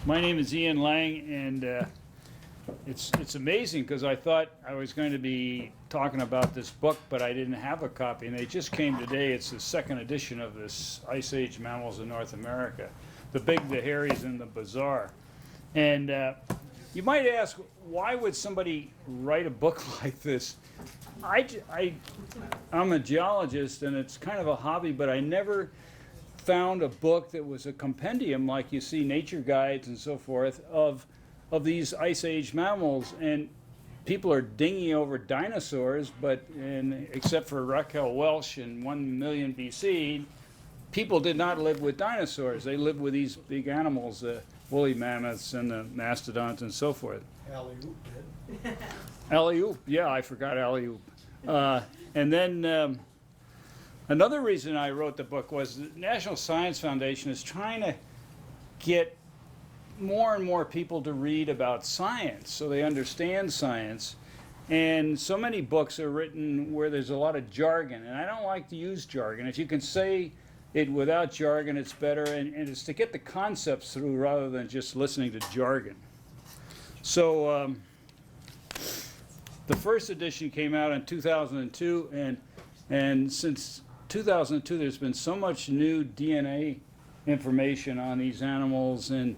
My name is Ian Lang, and it's amazing because I thought I was going to be talking about this book, but I didn't have a copy, and they just came today. It's the second edition of this Ice Age Mammals in North America, the big, the hairies, and the bizarre. And you might ask, why would somebody write a book like this? I'm a geologist, and it's kind of a hobby, but I never found a book that was a compendium like you see nature guides and so forth of these ice age mammals. And people are dinging over dinosaurs, but except for Raquel Welch in 1 million BC, people did not live with dinosaurs. They lived with these big animals, the woolly mammoths and the mastodons and so forth. Alley-oop did. Alley-oop, yeah, I forgot alley-oop. And then another reason I wrote the book was the National Science Foundation is trying to get more and more people to read about science so they understand science. And so many books are written where there's a lot of jargon, and I don't like to use jargon. If you can say it without jargon, it's better, and it's to get the concepts through rather than just listening to jargon. So the first edition came out in 2002, and since 2002 there's been so much new DNA information on these animals, and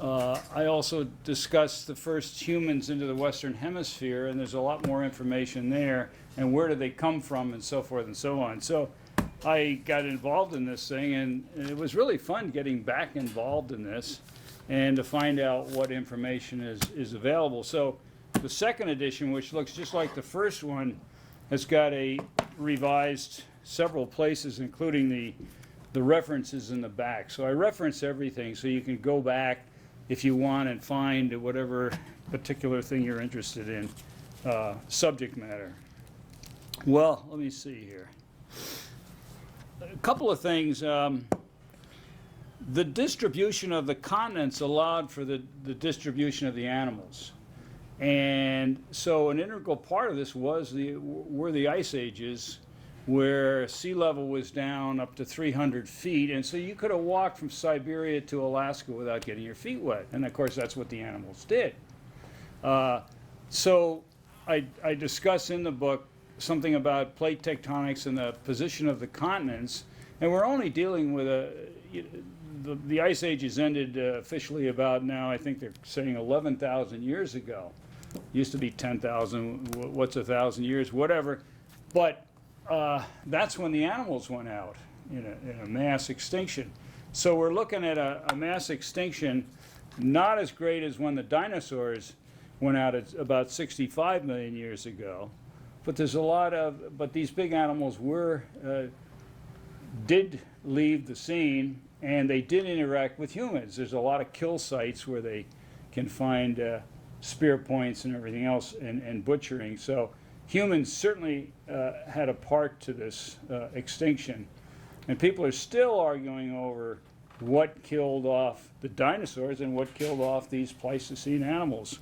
I also discussed the first humans into the Western Hemisphere, and there's a lot more information there, and where do they come from, and so forth and so on. So I got involved in this thing, and it was really fun getting back involved in this and to find out what information is available. So the second edition, which looks just like the first one, has got a revised several places, including the references in the back. So I reference everything so you can go back if you want and find whatever particular thing you're interested in, subject matter. Well, let me see here. A couple of things. The distribution of the continents allowed for the distribution of the animals. And so an integral part of this were the ice ages, where sea level was down up to 300 feet. And so you could have walked from Siberia to Alaska without getting your feet wet. And of course, that's what the animals did. So I discuss in the book something about plate tectonics and the position of the continents. And we're only dealing with the ice ages ended officially about now, I think they're saying 11,000 years ago. Used to be 10,000, what's 1,000 years, whatever. But that's when the animals went out in a mass extinction. So we're looking at a mass extinction not as great as when the dinosaurs went out at about 65 million years ago. But there's a lot of, but these big animals did leave the scene, and they did interact with humans. There's a lot of kill sites where they can find spear points and everything else and butchering. So humans certainly had a part to this extinction. And people are still arguing over what killed off the dinosaurs and what killed off these Pleistocene animals.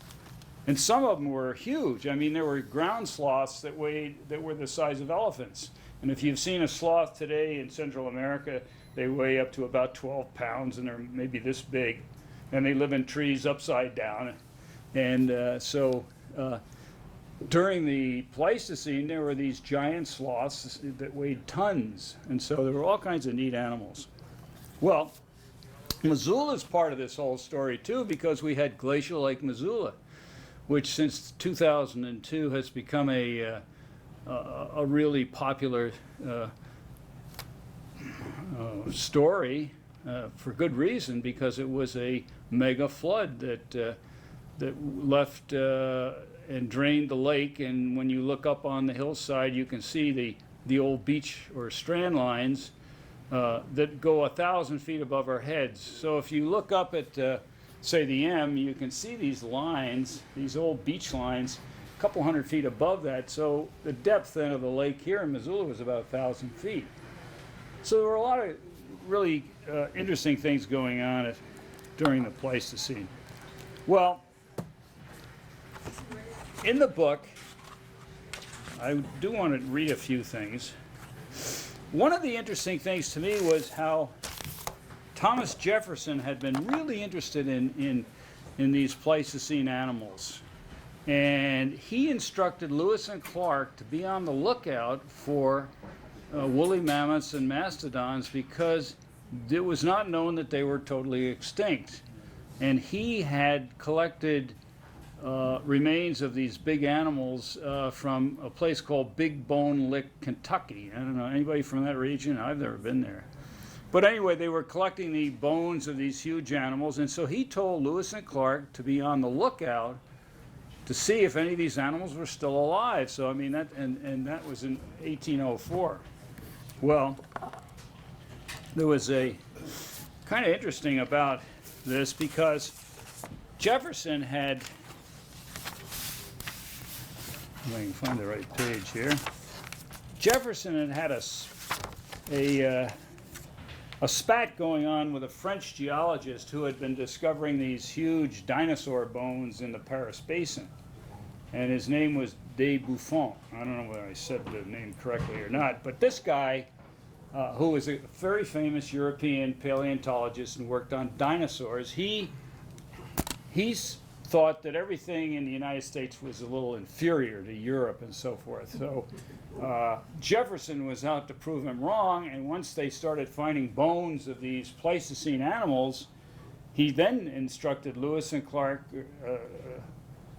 And some of them were huge. I mean, there were ground sloths that were the size of elephants. And if you've seen a sloth today in Central America, they weigh up to about 12 pounds, and they're maybe this big. And they live in trees upside down. And so during the Pleistocene, there were these giant sloths that weighed tons. And so there were all kinds of neat animals. Well, Missoula is part of this whole story, too, because we had Glacial Lake Missoula, which since 2002 has become a really popular story for good reason, because it was a mega flood that left and drained the lake. And when you look up on the hillside, you can see the old beach or strand lines that go 1,000 feet above our heads. So if you look up at say the M, you can see these lines, these old beach lines, a couple hundred feet above that. So the depth then of the lake here in Missoula was about 1,000 feet. So there were a lot of really interesting things going on during the Pleistocene. Well, in the book, I do want to read a few things. One of the interesting things to me was how Thomas Jefferson had been really interested in these Pleistocene animals. And he instructed Lewis and Clark to be on the lookout for woolly mammoths and mastodons because it was not known that they were totally extinct. And he had collected remains of these big animals from a place called Big Bone Lick, Kentucky. I don't know, anybody from that region? I've never been there. But anyway, they were collecting the bones of these huge animals, and so he told Lewis and Clark to be on the lookout to see if any of these animals were still alive. So I mean, and that was in 1804. Well, there was a kind of interesting about this because Jefferson had, if I can find the right page here. Jefferson had a spat going on with a French geologist who had been discovering these huge dinosaur bones in the Paris Basin. And his name was de Buffon. I don't know whether I said the name correctly or not, but this guy, who was a very famous European paleontologist and worked on dinosaurs, he thought that everything in the United States was a little inferior to Europe and so forth. So Jefferson was out to prove him wrong, and once they started finding bones of these Pleistocene animals, he then instructed Lewis and Clark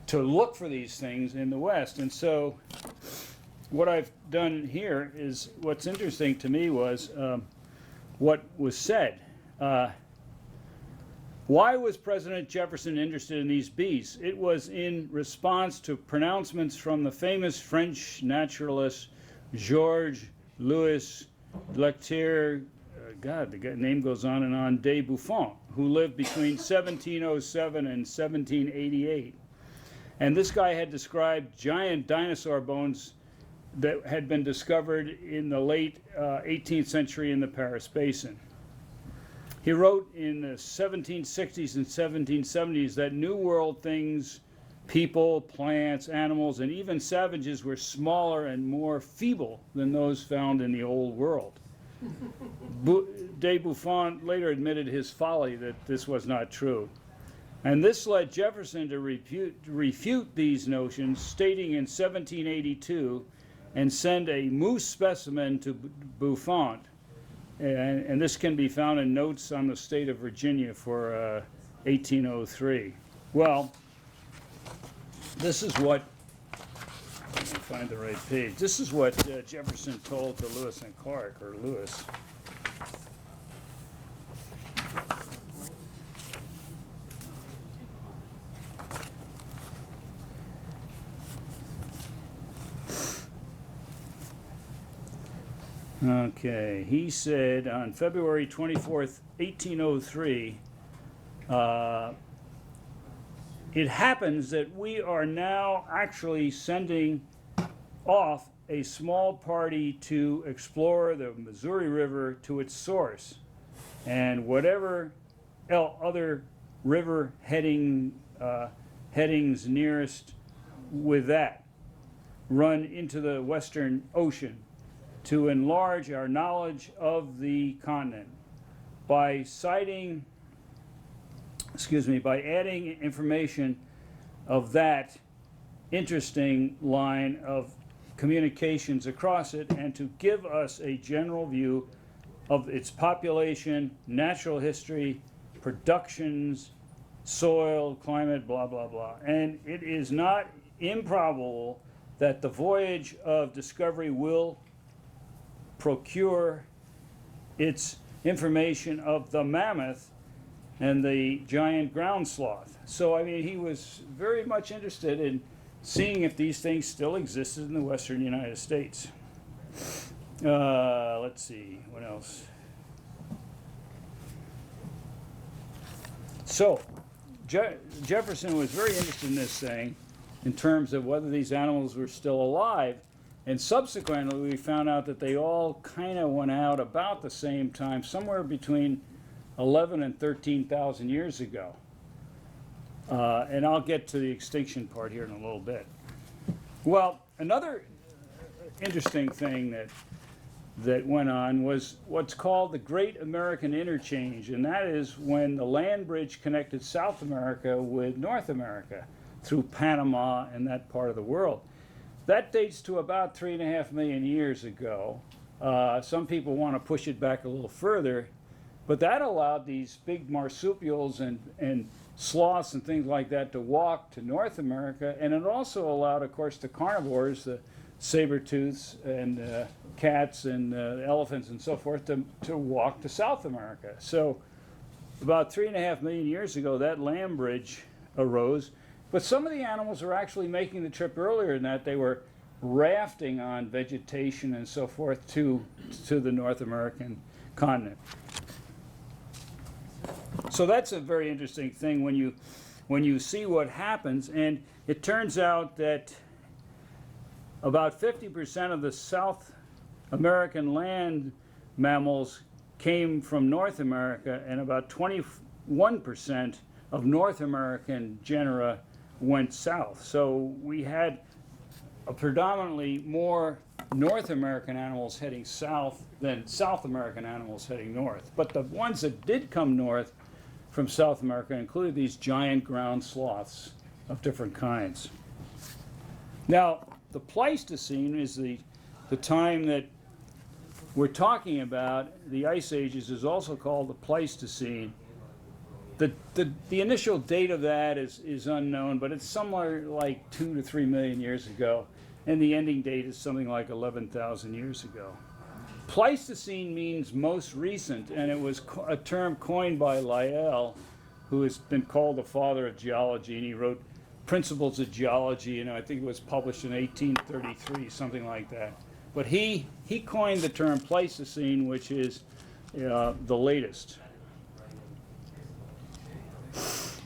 to look for these things in the West. And so what I've done here is, what's interesting to me was what was said. Why was President Jefferson interested in these beasts? It was in response to pronouncements from the famous French naturalist Georges Louis Leclerc, God, the name goes on, de Buffon, who lived between 1707 and 1788. And this guy had described giant dinosaur bones that had been discovered in the late 18th century in the Paris Basin. He wrote in the 1760s and 1770s that New World things, people, plants, animals, and even savages were smaller and more feeble than those found in the Old World. De Buffon later admitted his folly that this was not true. And this led Jefferson to refute these notions, stating in 1782, and send a moose specimen to Buffon. And this can be found in notes on the state of Virginia for 1803. Well, this is what, let me find the right page. This is what Jefferson told to Lewis and Clark, or Lewis. Okay, he said on February 24th, 1803, it happens that we are now actually sending off a small party to explore the Missouri River to its source, and whatever other river headings nearest with that run into the Western Ocean, to enlarge our knowledge of the continent by adding information of that interesting line of communications across it, and to give us a general view of its population, natural history, productions, soil, climate, blah, blah, blah. And it is not improbable that the voyage of discovery will procure its information of the mammoth and the giant ground sloth. So, I mean, he was very much interested in seeing if these things still existed in the western United States. Let's see, what else? So, Jefferson was very interested in this thing in terms of whether these animals were still alive. And subsequently, we found out that they all kind of went out about the same time, somewhere between 11 and 13,000 years ago. And I'll get to the extinction part here in a little bit. Well, another interesting thing that that went on was what's called the Great American Interchange, and that is when the land bridge connected South America with North America through Panama and that part of the world. That dates to about 3.5 million years ago. Some people want to push it back a little further, but that allowed these big marsupials and sloths and things like that to walk to North America, and it also allowed, of course, the carnivores, the saber-tooths and cats and elephants and so forth to walk to South America. So about 3.5 million years ago, that land bridge arose. But some of the animals were actually making the trip earlier than that. They were rafting on vegetation and so forth to the North American continent. So that's a very interesting thing when you see what happens. And it turns out that about 50% of the South American land mammals came from North America, and about 21% of North American genera went south. So we had a predominantly more North American animals heading south than South American animals heading north. But the ones that did come north from South America included these giant ground sloths of different kinds. Now, the Pleistocene is the time that we're talking about. The ice ages is also called the Pleistocene. The initial date of that is unknown, but it's somewhere like 2 to 3 million years ago, and the ending date is something like 11,000 years ago. Pleistocene means most recent, and it was a term coined by Lyell, who has been called the father of geology, and he wrote Principles of Geology, and I think it was published in 1833, something like that. But he coined the term Pleistocene, which is the latest.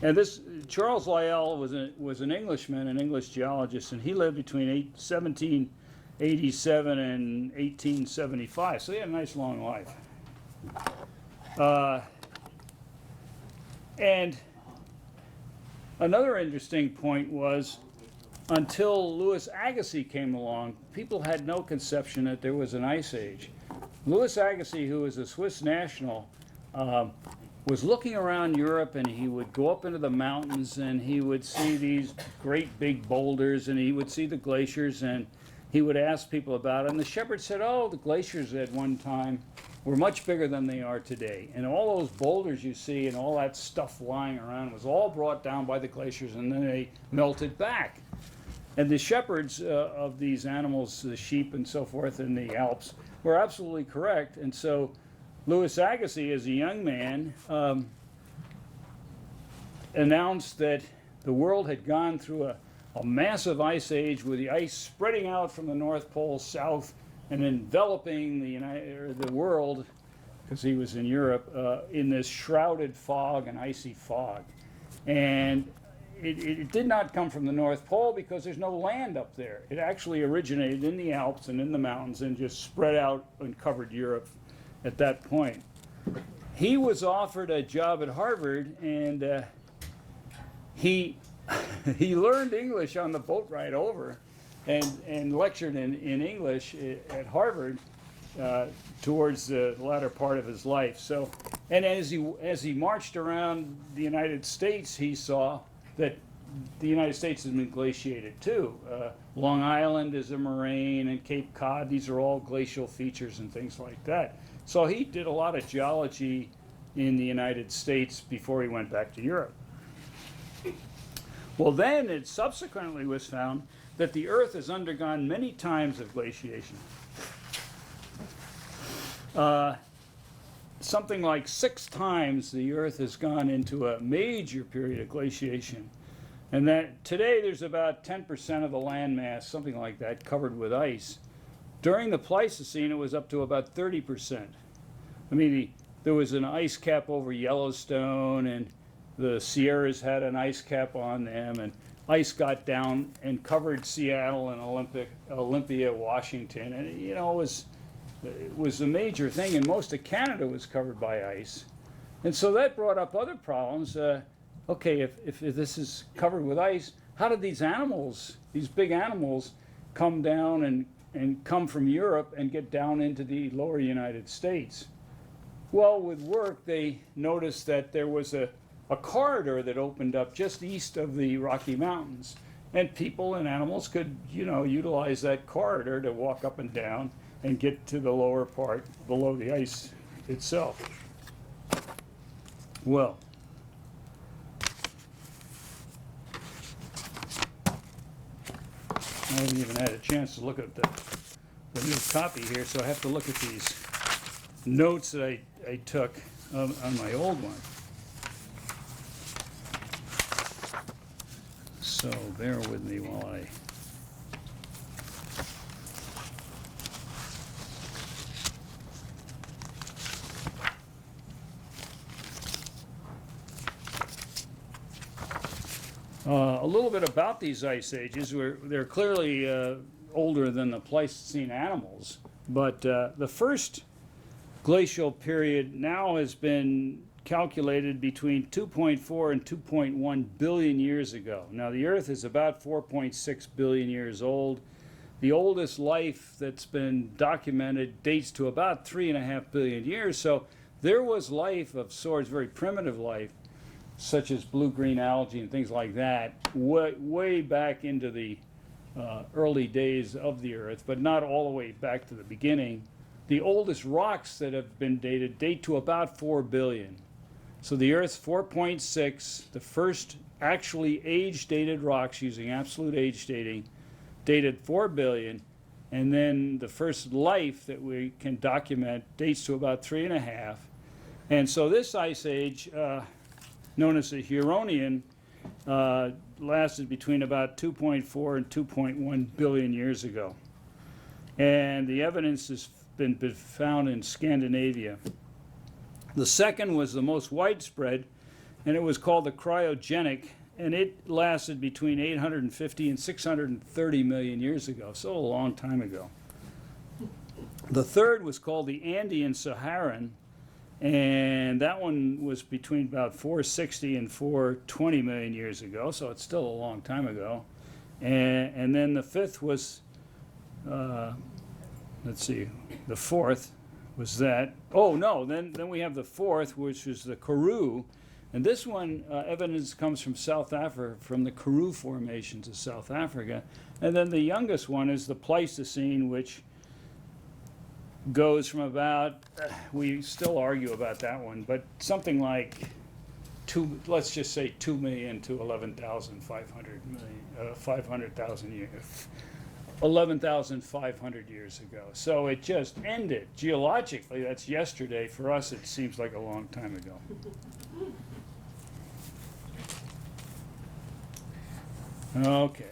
And this Charles Lyell was an Englishman, an English geologist, and he lived between 1787 and 1875. So he had a nice long life. And another interesting point was, until Louis Agassiz came along, people had no conception that there was an ice age. Louis Agassiz, who was a Swiss national, was looking around Europe, and he would go up into the mountains and he would see these great big boulders, and he would see the glaciers, and he would ask people about it. And the shepherds said, oh, the glaciers at one time were much bigger than they are today. And all those boulders you see and all that stuff lying around was all brought down by the glaciers, and then they melted back. And the shepherds of these animals, the sheep and so forth in the Alps, were absolutely correct. And so Louis Agassiz, as a young man, announced that the world had gone through a massive ice age, with the ice spreading out from the North Pole south and enveloping the world, because he was in Europe, in this shrouded fog and icy fog. And it did not come from the North Pole because there's no land up there. It actually originated in the Alps and in the mountains and just spread out and covered Europe at that point. He was offered a job at Harvard, and he learned English on the boat ride over, and lectured in English at Harvard towards the latter part of his life. So, and as he marched around the United States, he saw that the United States has been glaciated too. Long Island is a moraine, and Cape Cod, these are all glacial features and things like that. So he did a lot of geology in the United States before he went back to Europe. Well, then it subsequently was found that the Earth has undergone many times of glaciation. Something like 6 times the Earth has gone into a major period of glaciation. And that today there's about 10% of the land mass, something like that, covered with ice. During the Pleistocene, it was up to about 30%. I mean, there was an ice cap over Yellowstone, and the Sierras had an ice cap on them, and ice got down and covered Seattle and Olympia, Washington, and it was a major thing, and most of Canada was covered by ice. And so that brought up other problems. Okay, if this is covered with ice, how did these animals, these big animals, come down and and come from Europe and get down into the lower United States. Well, with work, they noticed that there was a corridor that opened up just east of the Rocky Mountains. And people and animals could, utilize that corridor to walk up and down and get to the lower part below the ice itself. Well, I haven't even had a chance to look at the new copy here, so I have to look at these notes that I took on my old one. So bear with me while I a little bit about these ice ages. They're clearly older than the Pleistocene animals, but the first glacial period now has been calculated between 2.4 and 2.1 billion years ago. Now the Earth is about 4.6 billion years old. The oldest life that's been documented dates to about 3.5 billion years. So there was life of sorts, very primitive life, such as blue-green algae and things like that, way back into the early days of the Earth, but not all the way back to the beginning. The oldest rocks that have been dated date to about 4 billion. So the Earth's 4.6, the first actually age-dated rocks using absolute age dating, dated 4 billion, and then the first life that we can document dates to about 3.5. And so this ice age, known as the Huronian, lasted between about 2.4 and 2.1 billion years ago. And the evidence has been found in Scandinavia. The second was the most widespread, and it was called the cryogenic, and it lasted between 850 and 630 million years ago, so a long time ago. The third was called the Andean Saharan, and that one was between about 460 and 420 million years ago, so it's still a long time ago. And then the fifth was, let's see, the fourth was that. Oh no, then we have the fourth, which is the Karoo, and this one evidence comes from South Africa, from the Karoo formations of South Africa. And then the youngest one is the Pleistocene, which goes from about, we still argue about that one, but something like let's just say 2 million to 11,500 million, 500,000 years, 11,500 years ago. So it just ended. Geologically, that's yesterday. For us, it seems like a long time ago. Okay.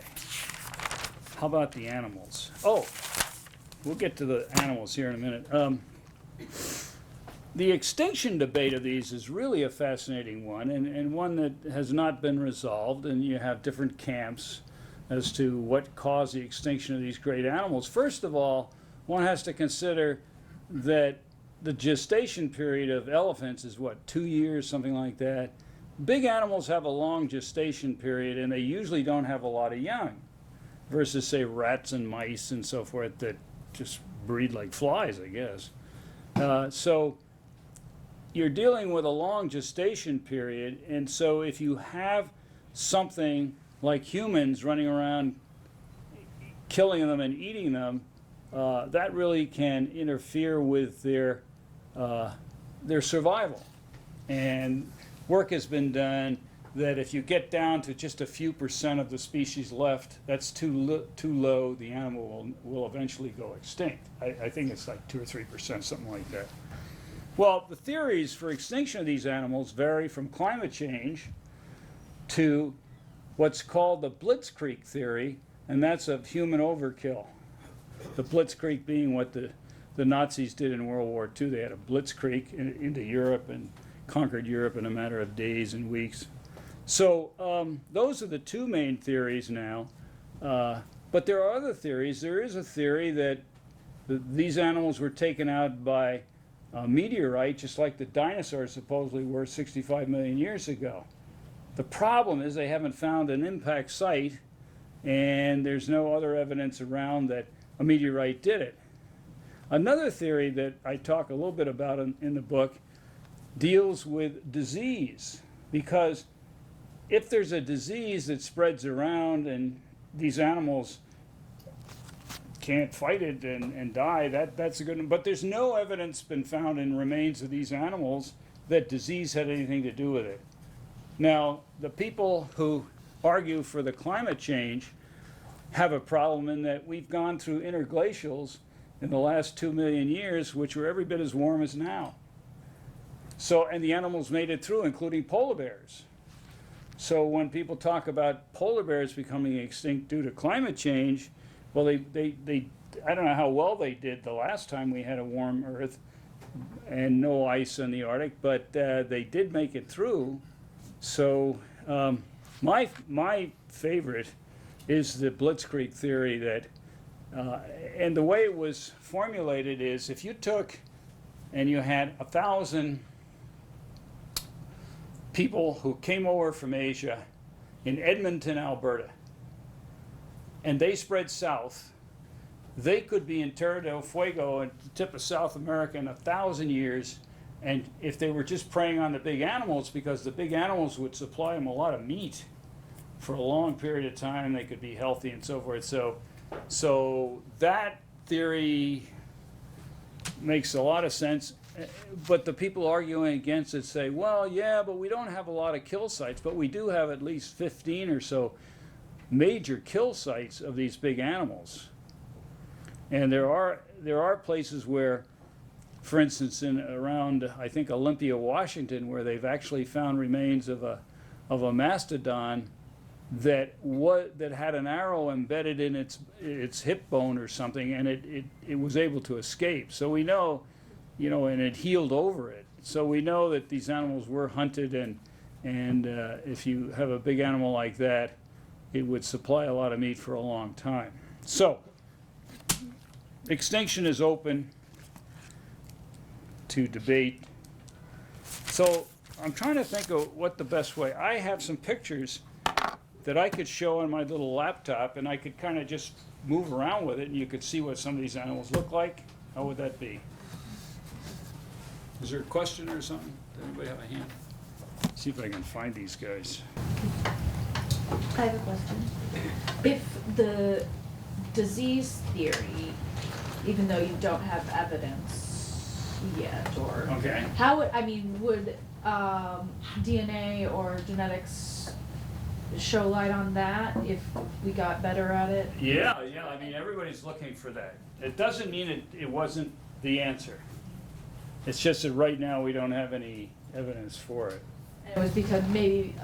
How about the animals? Oh, we'll get to the animals here in a minute. The extinction debate of these is really a fascinating one, and one that has not been resolved, and you have different camps as to what caused the extinction of these great animals. First of all, one has to consider that the gestation period of elephants is what, 2 years, something like that. Big animals have a long gestation period, and they usually don't have a lot of young, versus say rats and mice and so forth that just breed like flies, I guess. So you're dealing with a long gestation period, and so if you have something like humans running around killing them and eating them, that really can interfere with their survival. And work has been done that if you get down to just a few percent of the species left, that's too low, the animal will eventually go extinct. I think it's like 2 or 3%, something like that. Well, the theories for extinction of these animals vary from climate change to what's called the Blitzkrieg theory, and that's of human overkill. The Blitzkrieg being what the Nazis did in World War II. They had a Blitzkrieg into Europe and conquered Europe in a matter of days and weeks. So those are the two main theories now. But there are other theories. There is a theory that these animals were taken out by a meteorite, just like the dinosaurs supposedly were 65 million years ago. The problem is they haven't found an impact site, and there's no other evidence around that a meteorite did it. Another theory that I talk a little bit about in the book deals with disease, because if there's a disease that spreads around and these animals can't fight it and die, that's a good one. But there's no evidence been found in remains of these animals that disease had anything to do with it. Now, the people who argue for the climate change have a problem in that we've gone through interglacials in the last 2 million years, which were every bit as warm as now. So, and the animals made it through, including polar bears. So when people talk about polar bears becoming extinct due to climate change, well, they I don't know how well they did the last time we had a warm Earth and no ice in the Arctic, but they did make it through. So my favorite is the Blitzkrieg theory that, and the way it was formulated is if you took and you had 1,000 people who came over from Asia in Edmonton, Alberta, and they spread south, they could be in Terra del Fuego at the tip of South America in 1,000 years, and if they were just preying on the big animals, because the big animals would supply them a lot of meat for a long period of time, they could be healthy and so forth. So that theory makes a lot of sense. But the people arguing against it say, well, yeah, but we don't have a lot of kill sites, but we do have at least 15 or so major kill sites of these big animals. And there are places where, for instance, around I think Olympia, Washington, where they've actually found remains of a mastodon that had an arrow embedded in its hip bone or something, and it was able to escape. So we know, and it healed over it. So we know that these animals were hunted, and if you have a big animal like that, it would supply a lot of meat for a long time. So extinction is open to debate. So I'm trying to think of what the best way. I have some pictures that I could show on my little laptop, and I could kind of just move around with it, and you could see what some of these animals look like. How would that be? Is there a question or something? Does anybody have a hand? See if I can find these guys. I have a question. If the disease theory, even though you don't have evidence yet, or Okay. how would DNA or genetics show light on that if we got better at it? Yeah. I mean, everybody's looking for that. It doesn't mean it wasn't the answer. It's just that right now we don't have any evidence for it. And it was because maybe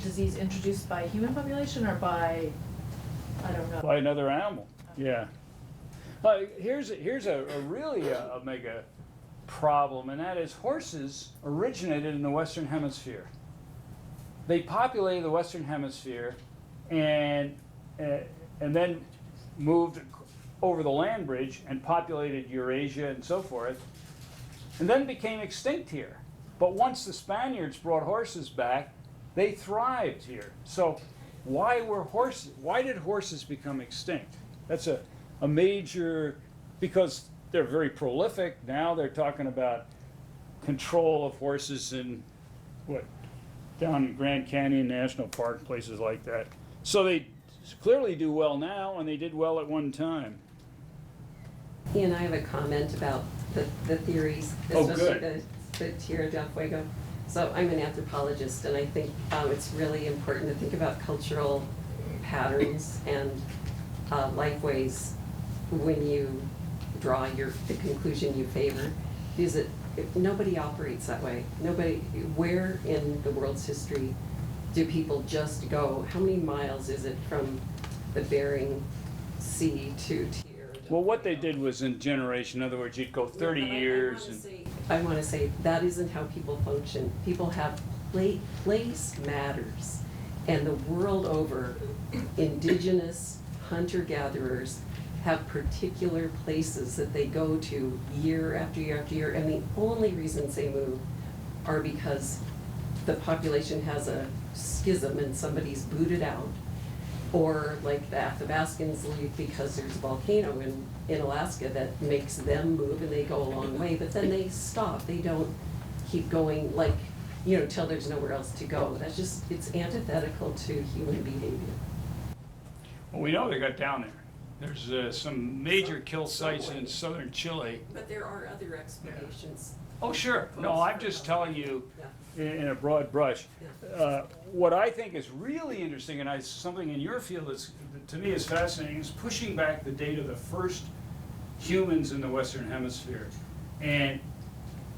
disease introduced by a human population or by, I don't know. By another animal, yeah. Here's a really a mega problem, and that is horses originated in the Western Hemisphere. They populated the Western Hemisphere and then moved over the land bridge and populated Eurasia and so forth, and then became extinct here. But once the Spaniards brought horses back, they thrived here. So why did horses become extinct? That's a major, because they're very prolific. Now they're talking about control of horses in down in Grand Canyon National Park, places like that. So they clearly do well now, and they did well at one time. Ian, I have a comment about the theories, Oh, especially good. the Tierra del Fuego. So I'm an anthropologist, and I think it's really important to think about cultural patterns and lifeways when you draw the conclusion you favor. Because nobody operates that way. Where in the world's history do people just go? How many miles is it from the Bering Sea to Tierra del Well, what they Fuego? did was in generation. In other words, you'd go 30 years. I want to say that isn't how people function. People have place matters, and the world over, indigenous hunter-gatherers have particular places that they go to year after year after year, and the only reasons they move are because the population has a schism and somebody's booted out. Or like the Athabascans leave because there's a volcano in Alaska that makes them move and they go a long way, but then they stop. They don't keep going like, till there's nowhere else to go. That's just, it's antithetical to human behavior. Well, we know they got down there. There's some major kill sites in southern Chile. But there are other explanations. Oh, sure. No, I'm just telling you Yeah. in a broad brush. Yeah. What I think is really interesting, and something in your field that's, to me is fascinating, is pushing back the date of the first humans in the Western Hemisphere. And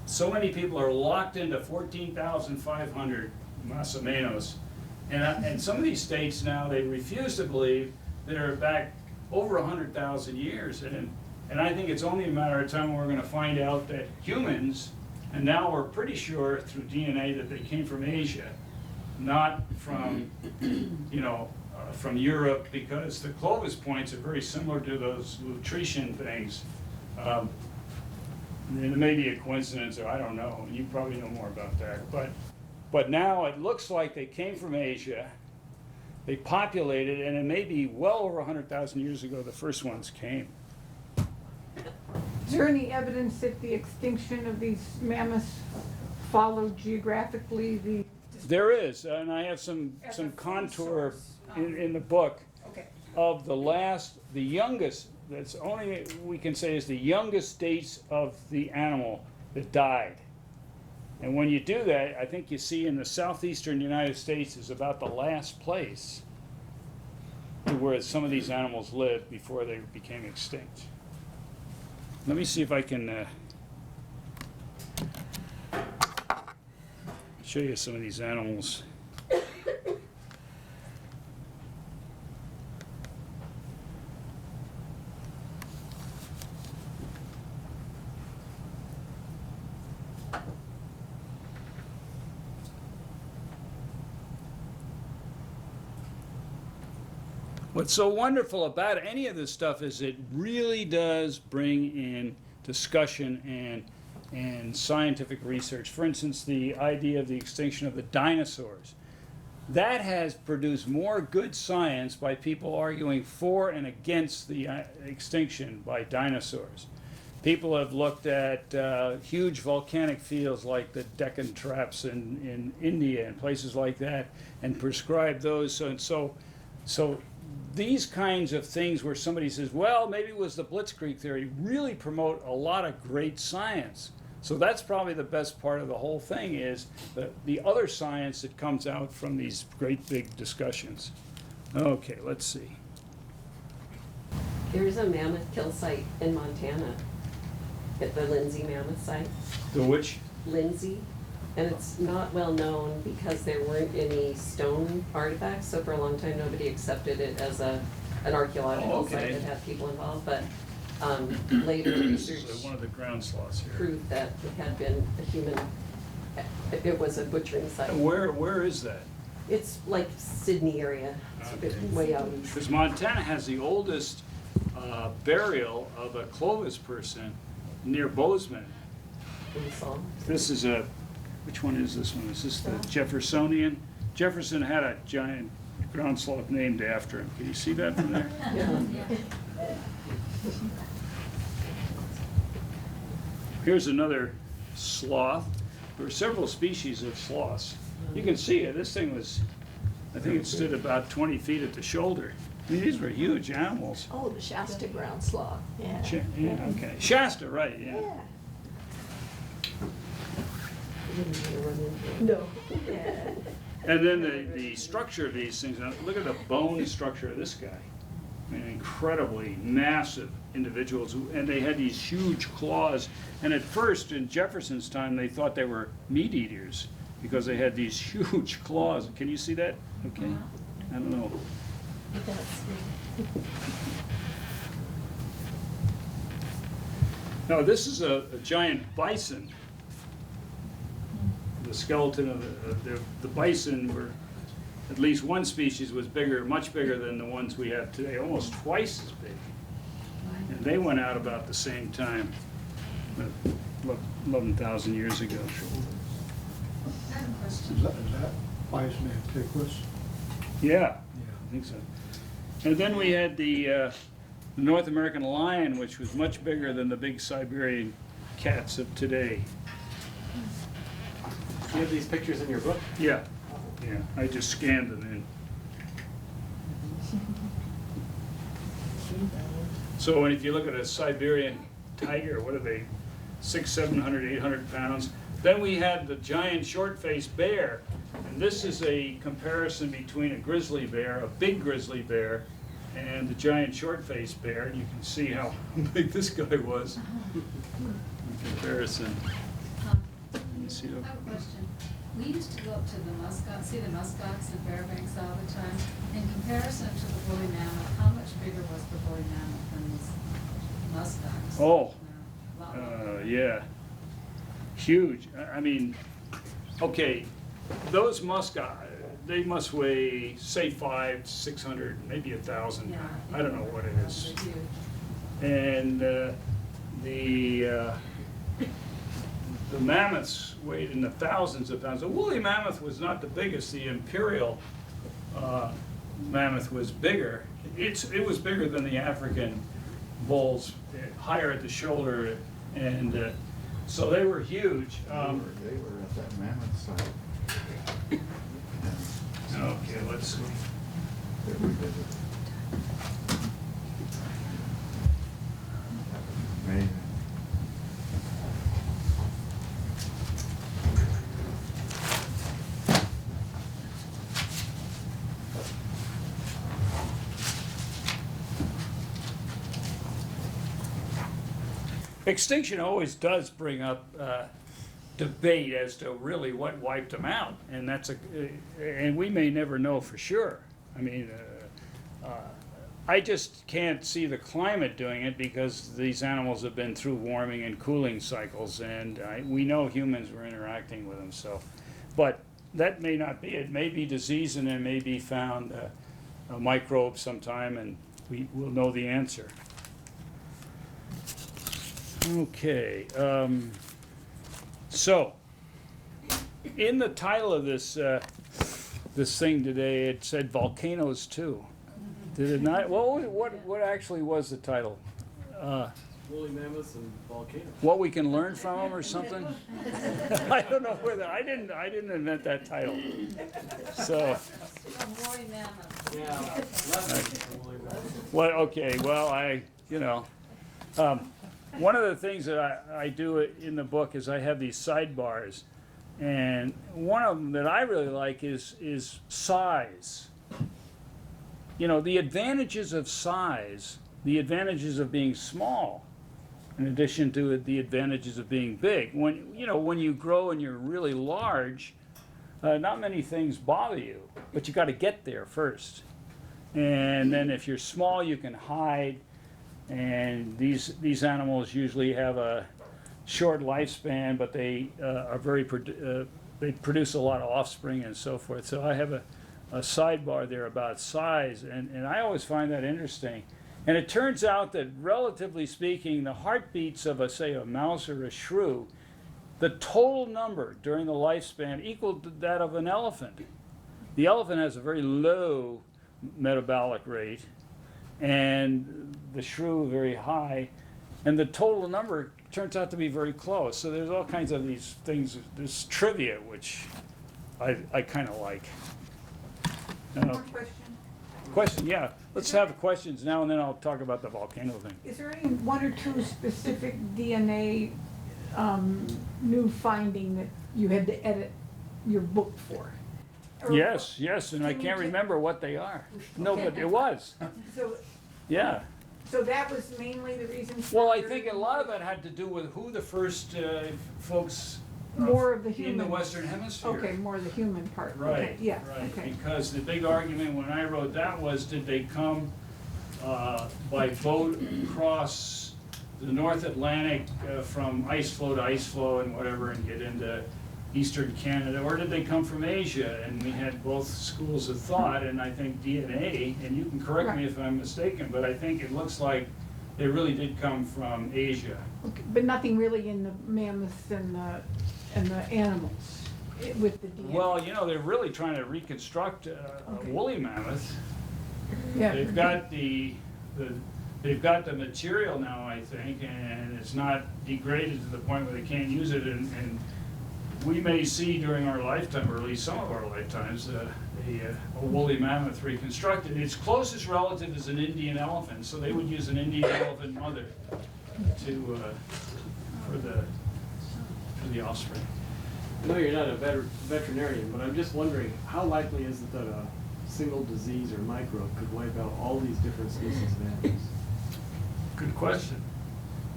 so many people are locked into 14,500 más o menos. And some of these states now, they refuse to believe that are back over 100,000 years. And I think it's only a matter of time when we're going to find out that humans, and now we're pretty sure through DNA that they came from Asia, not from, from Europe, because the Clovis points are very similar to those Lutrician things. And it may be a coincidence, or I don't know, you probably know more about that. But now it looks like they came from Asia, they populated, and it may be well over 100,000 years ago the first ones came. Is there any evidence that the extinction of these mammoths followed geographically the? There is, and I have some contour in the book Okay. of the youngest, that's only we can say is the youngest dates of the animal that died. And when you do that, I think you see in the southeastern United States is about the last place where some of these animals lived before they became extinct. Let me see if I can show you some of these animals. What's so wonderful about any of this stuff is it really does bring in discussion and scientific research. For instance, the idea of the extinction of the dinosaurs. That has produced more good science by people arguing for and against the extinction by dinosaurs. People have looked at huge volcanic fields like the Deccan Traps in India and places like that and prescribed those. So these kinds of things where somebody says, well, maybe it was the Blitzkrieg theory, really promote a lot of great science. So that's probably the best part of the whole thing is the other science that comes out from these great big discussions. Okay, let's see. There is a mammoth kill site in Montana, at the Lindsay Mammoth site. The which? Lindsay, and it's not well known because there weren't any stone artifacts, so for a long time nobody accepted it as an archaeological site that had people involved, but later research This is one of the ground sloths here. proved that it had been a human, it was a butchering site. Where is that? It's like Sydney area, it's a bit way out east. Because Montana has the oldest burial of a Clovis person near Bozeman. in the song. This is which one is this one? Is this the Jeffersonian? Jefferson had a giant ground sloth named after him. Can you see that from there? Yeah. Here's another sloth. There were several species of sloths. You can see it. This thing was, I think it stood about 20 feet at the shoulder. I mean, these were huge animals. Oh, the Shasta ground sloth, yeah. Yeah, okay. Shasta, right, yeah. Yeah. You wouldn't wanna run into it. No. Yeah. And then the structure of these things, now look at the bone structure of this guy. I mean, incredibly massive individuals, and they had these huge claws. And at first, in Jefferson's time, they thought they were meat eaters because they had these huge claws. Can you see that? Okay. I don't know. No, this is a giant bison. The skeleton of the bison were, at least one species was bigger, much bigger than the ones we have today, almost twice as big. And they went out about the same time, 11,000 years ago. Is that bison antiquus? Yeah, Yeah. I think so. And then we had the North American lion, which was much bigger than the big Siberian cats of today. You have these pictures in your book? Yeah, yeah, I just scanned them in. So if you look at a Siberian tiger, what are they, 600, 700, 800 pounds? Then we had the giant short-faced bear, and this is a comparison between a grizzly bear, a big grizzly bear, and the giant short-faced bear, and you can see how big this guy was in comparison. Let me see. I have a question. We used to go up to the muskox, see the muskox in Fairbanks all the time. In comparison to the woolly mammoth, how much bigger was the woolly mammoth than this muskox? Oh, No, a lot more. yeah, huge. I mean, okay, those muskox, they must weigh, say 500, 600, maybe 1,000. Yeah, I don't know what it is. They're huge. And the mammoths weighed in the thousands of pounds. The woolly mammoth was not the biggest. The imperial mammoth was bigger. It was bigger than the African bulls, higher at the shoulder, and so they were huge. They were at that mammoth site. Okay, let's see. That we visited. Amazing. Extinction always does bring up debate as to really what wiped them out, and and we may never know for sure. I mean, I just can't see the climate doing it because these animals have been through warming and cooling cycles, and we know humans were interacting with them. So, but that may not be it. May be disease, and there may be found a microbe sometime, and we will know the answer. Okay, so in the title of this this thing today, it said volcanoes too. Did it not? What actually was the title? Woolly mammoths and volcanoes. What we can learn from them or something? I don't know whether I didn't invent that title. So From woolly mammoth. Yeah, lessons from woolly mammoths. well, okay, well one of the things that I do in the book is I have these sidebars, and one of them that I really like is size. You know, the advantages of size, the advantages of being small, in addition to the advantages of being big. When you grow and you're really large, not many things bother you, but you got to get there first. And then if you're small, you can hide. And these animals usually have a short lifespan, but they are they produce a lot of offspring and so forth. So I have a sidebar there about size, and I always find that interesting. And it turns out that, relatively speaking, the heartbeats of say a mouse or a shrew, the total number during the lifespan equaled to that of an elephant. The elephant has a very low metabolic rate, and the shrew very high, and the total number turns out to be very close. So there's all kinds of these things, this trivia, which I kind of like. One more question. Question, yeah. Let's have questions now, and then I'll talk about the volcano thing. Is there any one or two specific DNA new finding that you had to edit your book for? Or- Yes, and I Can you can't ta- remember what they are. No, but it was, So, yeah. so that was mainly the reason? Well, I for think a lot of that had to do with who the first folks More of the in the human. Western Hemisphere. Okay, more of the human part. Right, Okay, yeah, right. okay. Because the big argument when I wrote that was, did they come by boat across the North Atlantic from ice flow to ice flow and whatever and get into eastern Canada, or did they come from Asia? And we had both schools of thought, and I think DNA, and you can correct me if I'm mistaken, but I think it looks like they really did come from Asia. Okay, but nothing really in the mammoths and the animals with the DNA? Well, they're really trying to reconstruct a Okay. woolly mammoth. Yeah. They've got they've got the material now, I think, and it's not degraded to the point where they can't use it, and we may see during our lifetime, or at least some of our lifetimes, a woolly mammoth reconstructed. Its closest relative is an Indian elephant, so they would use an Indian elephant mother to for the offspring. I know you're not a veterinarian, but I'm just wondering, how likely is it that a single disease or microbe could wipe out all these different species of animals? Good question.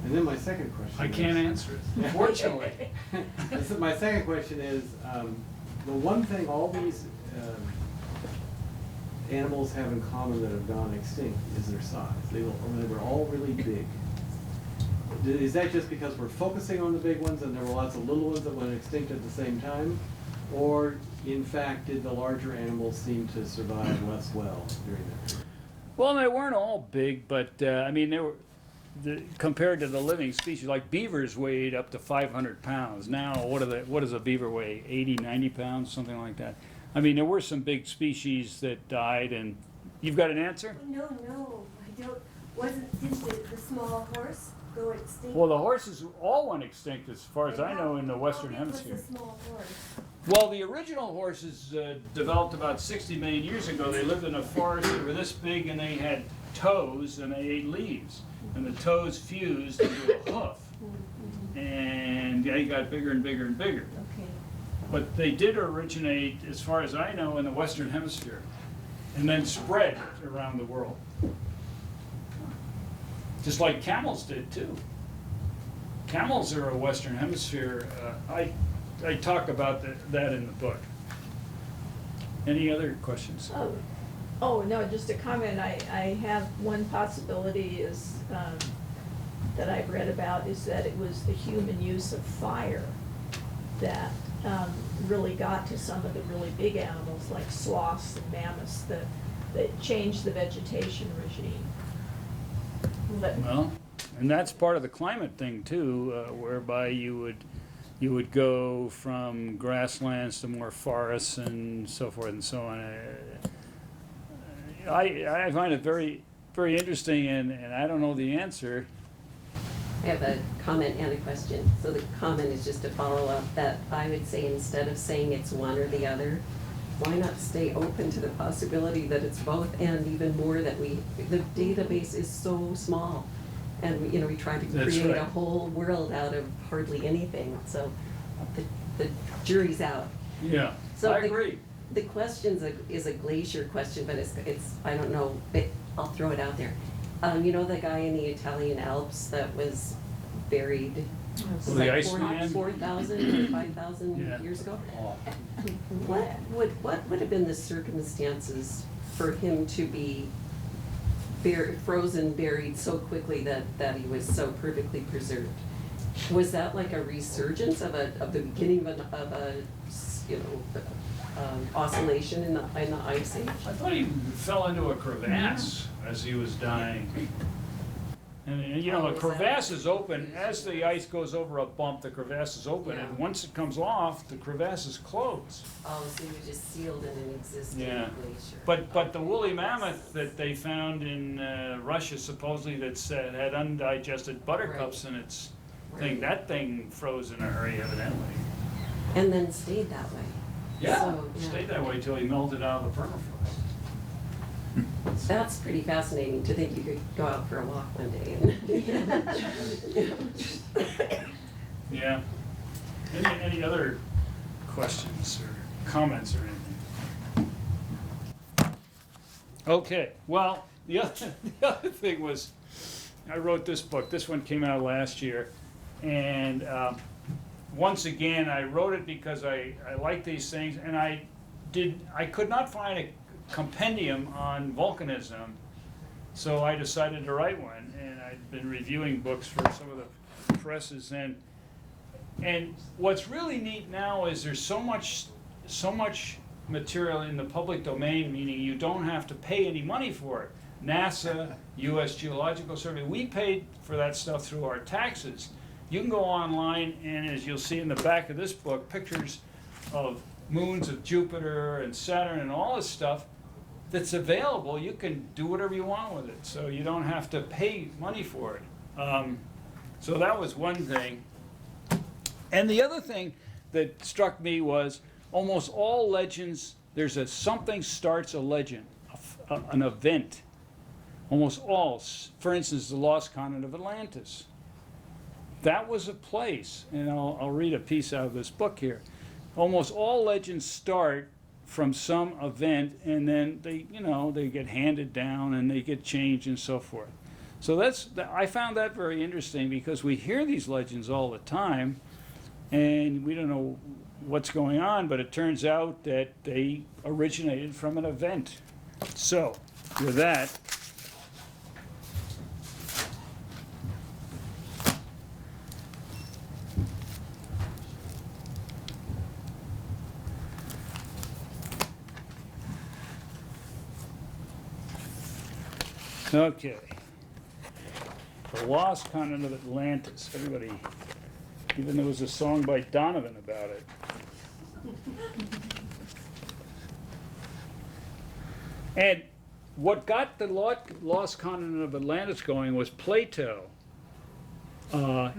And then my second question I is- can't answer it, fortunately. So my second question is, the one thing all these animals have in common that have gone extinct is their size. They were all really big. Is that just because we're focusing on the big ones and there were lots of little ones that went extinct at the same time? Or, in fact, did the larger animals seem to survive less well during that period? Well, they weren't all big, but I mean, they were compared to the living species. Like beavers weighed up to 500 pounds. Now, what does a beaver weigh? 80, 90 pounds, something like that. I mean, there were some big species that died, and you've got an answer? No, I don't. Didn't the small horse go extinct? Well, the horses all went extinct, as far as I know, in the Western How big was Hemisphere. the small horse? Well, the original horses developed about 60 million years ago. They lived in a forest. They were this big, and they had toes, and they ate leaves. And the toes fused into a hoof. And they got bigger and bigger and bigger. Okay. But they did originate, as far as I know, in the Western Hemisphere, and then spread around the world. Just like camels did, too. Camels are a Western Hemisphere. I talk about that in the book. Any other questions? Oh, no, just a comment. I have one possibility is, that I've read about is that it was the human use of fire that really got to some of the really big animals like sloths and mammoths that changed the vegetation regime. But, Well, and that's part of the climate thing too, whereby you would go from grasslands to more forests and so forth and so on. I find it very, very interesting, and I don't know the answer. I have a comment and a question. So the comment is just to follow up that I would say instead of saying it's one or the other, why not stay open to the possibility that it's both, and even more that the database is so small. And we try to That's create right. a whole world out of hardly anything. So the jury's out. Yeah, So I the- agree. The question is a glacier question, but it's I don't know, I'll throw it out there. You know the guy in the Italian Alps that was buried Well, the Iceman? 4,000 or 5,000 Yeah. years ago? What would have been the circumstances for him to be frozen, buried so quickly that he was so perfectly preserved? Was that like a resurgence of the beginning of a oscillation in the ice age? I thought he fell into a crevasse as he was dying. And the crevasse is open, as the ice goes over a bump, the crevasse is open, and Yeah. once it comes off, the crevasse is closed. Oh, so he was just sealed in an existing Yeah. glacier. But the woolly mammoth that they found in Russia supposedly had undigested buttercups in its thing, Right. that thing froze in a hurry evidently. And then stayed that way. Yeah, So, yeah. stayed that way till he melted out of the permafrost. That's pretty fascinating to think you could go out for a walk one day and. Yeah. Any other questions or comments or anything? Okay, well, the other thing was, I wrote this book. This one came out last year. And once again, I wrote it because I like these things. And I could not find a compendium on volcanism. So I decided to write one. And I'd been reviewing books for some of the presses. And what's really neat now is there's so much material in the public domain, meaning you don't have to pay any money for it. NASA, U.S. Geological Survey, we paid for that stuff through our taxes. You can go online, and as you'll see in the back of this book, pictures of moons of Jupiter and Saturn and all this stuff that's available, you can do whatever you want with it, so you don't have to pay money for it. So that was one thing. And the other thing that struck me was almost all legends, there's a something starts a legend, an event. Almost all. For instance, the lost continent of Atlantis. That was a place, and I'll read a piece out of this book here. Almost all legends start from some event, and then they get handed down and they get changed and so forth. So I found that very interesting, because we hear these legends all the time, and we don't know what's going on, but it turns out that they originated from an event. So, with that, okay. The lost continent of Atlantis. Everybody, even there was a song by Donovan about it. And what got the lost continent of Atlantis going was Plato.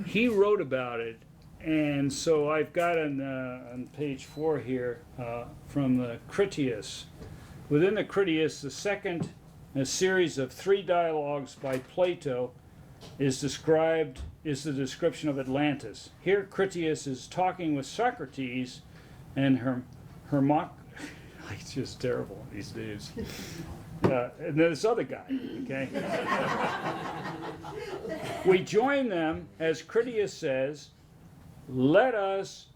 He wrote about it, and so I've got on page 4 here from the Critias. Within the Critias, the second in a series of 3 dialogues by Plato is the description of Atlantis. Here Critias is talking with Socrates and it's just terrible, these names. And this other guy, okay? We join them, as Critias says, let us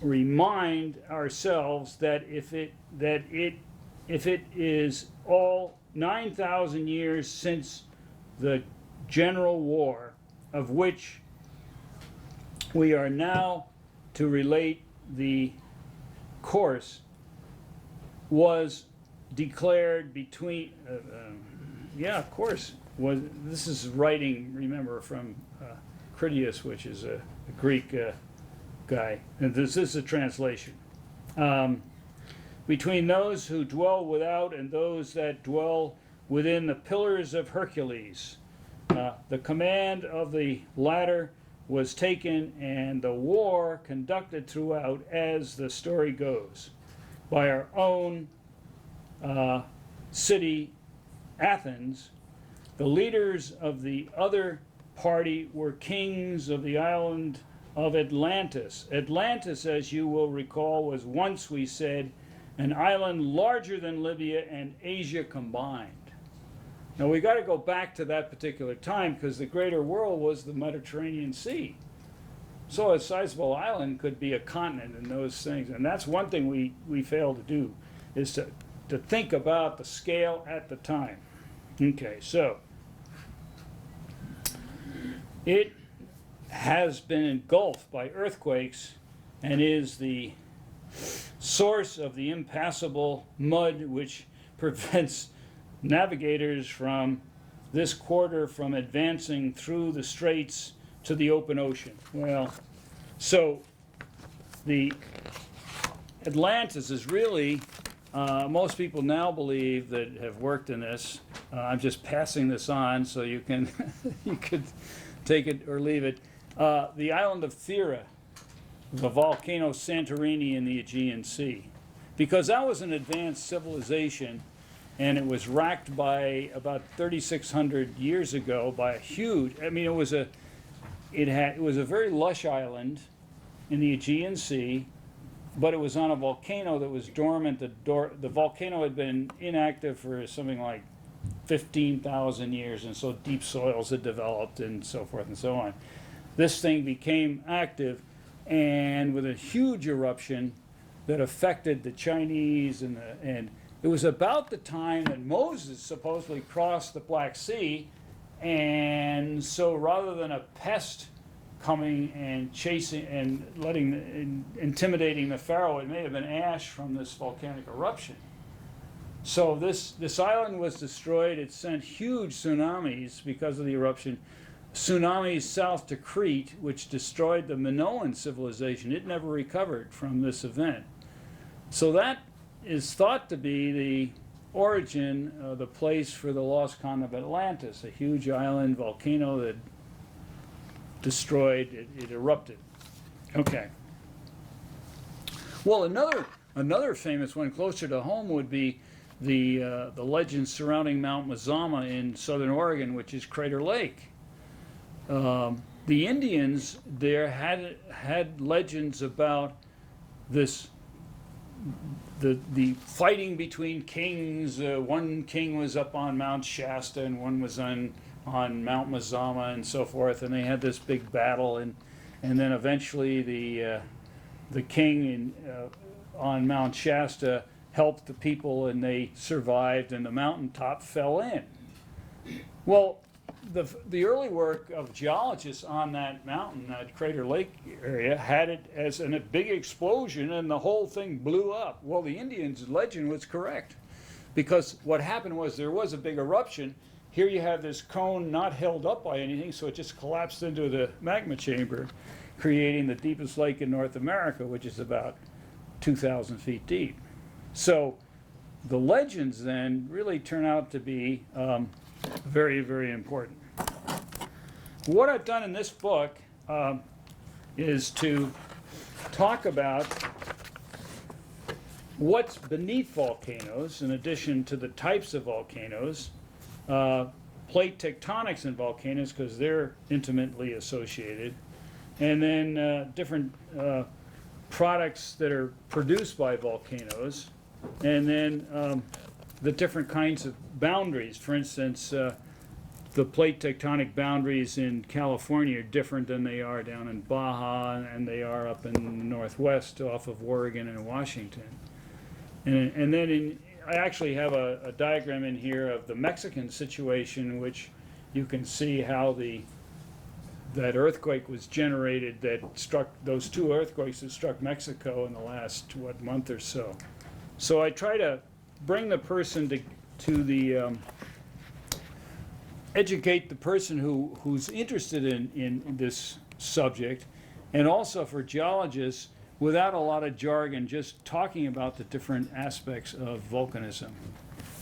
remind ourselves that if it is all 9,000 years since the general war, of which we are now to relate the course, was declared between, of course, this is writing, remember, from Critias, which is a Greek guy, and this is a translation. Between those who dwell without and those that dwell within the pillars of Hercules, the command of the latter was taken, and the war conducted throughout, as the story goes, by our own city, Athens. The leaders of the other party were kings of the island of Atlantis. Atlantis, as you will recall, was once, we said, an island larger than Libya and Asia combined. Now we got to go back to that particular time, because the greater world was the Mediterranean Sea. So a sizable island could be a continent in those things, and that's one thing we fail to do, is to think about the scale at the time. Okay, so it has been engulfed by earthquakes and is the source of the impassable mud which prevents navigators from this quarter from advancing through the straits to the open ocean. Well, so the Atlantis is really, most people now believe that have worked in this, I'm just passing this on so you can you could take it or leave it, the island of Thera, the volcano Santorini in the Aegean Sea, because that was an advanced civilization, and it was racked by about 3,600 years ago by a huge, I mean, it was a very lush island in the Aegean Sea, but it was on a volcano that was dormant. The volcano had been inactive for something like 15,000 years, and so deep soils had developed and so forth and so on. This thing became active, and with a huge eruption that affected the Chinese, and it was about the time that Moses supposedly crossed the Black Sea, and so rather than a pest coming and chasing and intimidating the Pharaoh, it may have been ash from this volcanic eruption. So this island was destroyed. It sent huge tsunamis because of the eruption. Tsunamis south to Crete, which destroyed the Minoan civilization. It never recovered from this event. So that is thought to be origin, the place for the lost continent of Atlantis, a huge island volcano that destroyed, it erupted. Okay. Well, another famous one closer to home would be the legends surrounding Mount Mazama in southern Oregon, which is Crater Lake. The Indians there had legends about this, the fighting between kings. One king was up on Mount Shasta and one was on Mount Mazama and so forth, and they had this big battle, and then eventually the king on Mount Shasta helped the people and they survived, and the mountaintop fell in. Well, the early work of geologists on that mountain, that Crater Lake area, had it as a big explosion and the whole thing blew up. Well, the Indians' legend was correct, because what happened was there was a big eruption. Here you have this cone not held up by anything, so it just collapsed into the magma chamber, creating the deepest lake in North America, which is about 2,000 feet deep. So the legends then really turn out to be very, very important. What I've done in this book is to talk about what's beneath volcanoes, in addition to the types of volcanoes, plate tectonics in volcanoes, because they're intimately associated, and then different products that are produced by volcanoes, and then the different kinds of boundaries. For instance, the plate tectonic boundaries in California are different than they are down in Baja, and they are up in the Northwest off of Oregon and Washington. And then I actually have a diagram in here of the Mexican situation, which you can see how that earthquake was generated that struck, those two earthquakes that struck Mexico in the last, month or so. So I try to bring the person to the, educate the person who's interested in this subject, and also for geologists, without a lot of jargon, just talking about the different aspects of volcanism.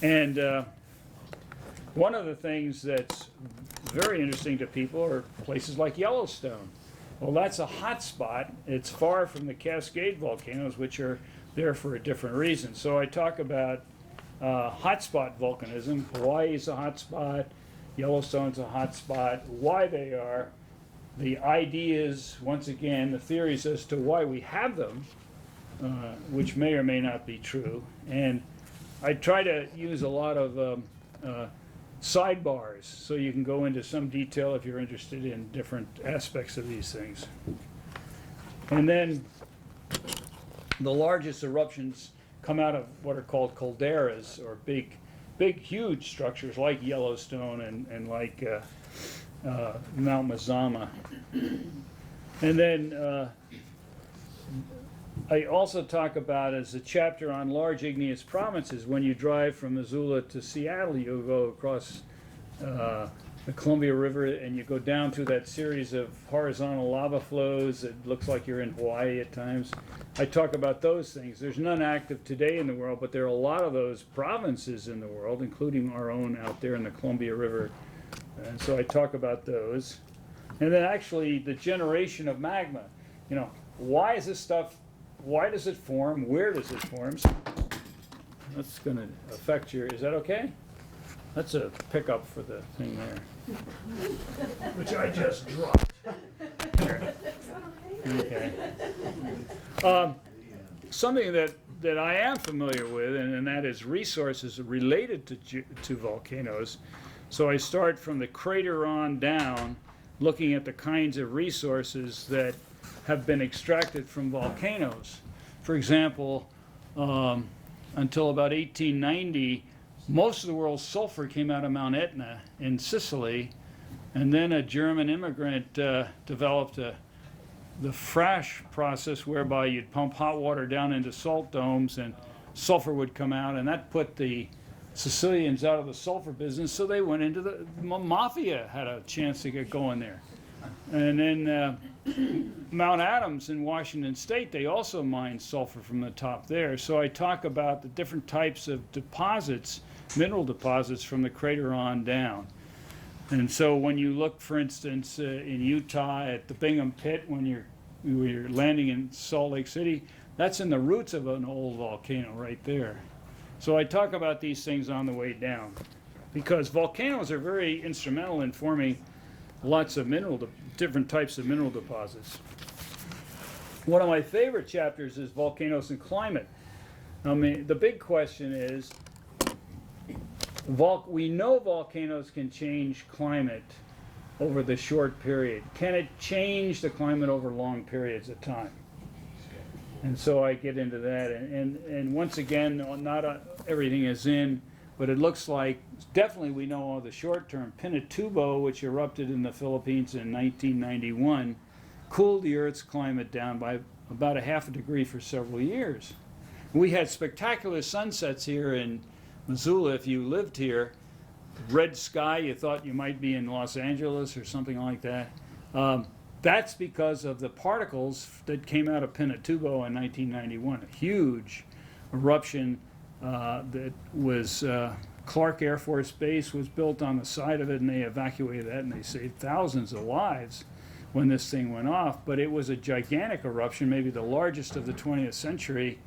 And one of the things that's very interesting to people are places like Yellowstone. Well, that's a hot spot. It's far from the Cascade volcanoes, which are there for a different reason. So I talk about hotspot volcanism. Hawaii's a hotspot, Yellowstone's a hotspot, why they are, the ideas, once again, the theories as to why we have them, which may or may not be true. And I try to use a lot of sidebars, so you can go into some detail if you're interested in different aspects of these things. And then the largest eruptions come out of what are called calderas, or big, huge structures like Yellowstone and like Mount Mazama. And then I also talk about, as a chapter on large igneous provinces, when you drive from Missoula to Seattle, you go across the Columbia River and you go down through that series of horizontal lava flows. It looks like you're in Hawaii at times. I talk about those things. There's none active today in the world, but there are a lot of those provinces in the world, including our own out there in the Columbia River. And so I talk about those. And then actually the generation of magma. You know, why is this stuff, why does it form? Where does it form? That's going to affect your, is that okay? That's a pickup for the thing there, which I just dropped. Okay. Something that I am familiar with, and that is resources related to volcanoes. So I start from the crater on down, looking at the kinds of resources that have been extracted from volcanoes. For example, until about 1890, most of the world's sulfur came out of Mount Etna in Sicily, and then a German immigrant developed the Frasch process, whereby you'd pump hot water down into salt domes and sulfur would come out, and that put the Sicilians out of the sulfur business, so they went into the mafia, had a chance to get going there. And then Mount Adams in Washington State, they also mine sulfur from the top there. So I talk about the different types of deposits, mineral deposits from the crater on down. And so when you look, for instance, in Utah at the Bingham Pit, when you're landing in Salt Lake City, that's in the roots of an old volcano right there. So I talk about these things on the way down, because volcanoes are very instrumental in forming lots of different types of mineral deposits. One of my favorite chapters is volcanoes and climate. I mean, the big question is, we know volcanoes can change climate over the short period. Can it change the climate over long periods of time? And so I get into that, and once again, not everything is in, but it looks like definitely we know all the short term. Pinatubo, which erupted in the Philippines in 1991, cooled the Earth's climate down by about 0.5 degree for several years. We had spectacular sunsets here in Missoula. If you lived here, red sky, you thought you might be in Los Angeles or something like that. That's because of the particles that came out of Pinatubo in 1991. A huge eruption that was Clark Air Force Base was built on the side of it, and they evacuated that, and they saved thousands of lives when this thing went off. But it was a gigantic eruption, maybe the largest of the 20th century,